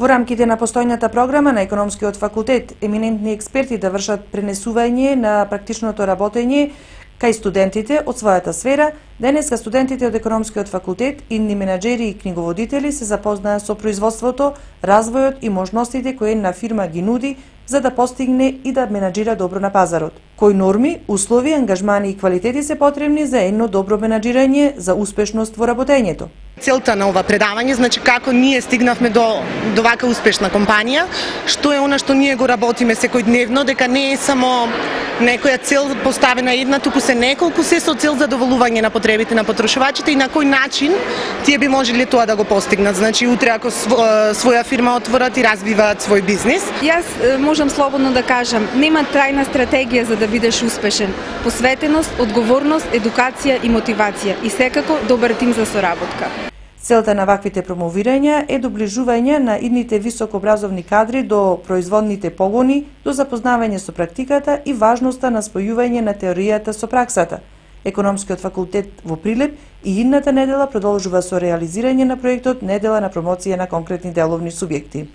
Во рамките на постојната програма на Економскиот факултет, еминентни експерти да вршат пренесување на практичното работење кај студентите од својата сфера. Денеска студентите од Економскиот факултет, идни менаџери и книговодители се запознаа со производството, развојот и можностите кои една фирма ги нуди за да постигне и да менаџира добро на пазарот. Кои норми, услови, ангажмани и квалитети се потребни за едно добро менаџирање за успешност во работењето. Целта на ова предавање, значи како ние стигнавме до вака успешна компанија, што е она што ние го работиме секојдневно, дека не е само некоја цел поставена една, туку се неколку, се со цел задоволување на потребите на потрошувачите и на кој начин тие би можеле тоа да го постигнат. Значи утре ако своја фирма отворат и развиваат свој бизнис. Јас можам слободно да кажам, нема трајна стратегија за да бидеш успешен. Посветеност, одговорност, едукација и мотивација и секако добар тим за соработка. Целта на ваквите промовирања е доближување на идните високообразовни кадри до производните погони, до запознавање со практиката и важноста на спојување на теоријата со праксата. Економскиот факултет во Прилеп и идната недела продолжува со реализирање на проектот Недела на промоција на конкретни деловни субјекти.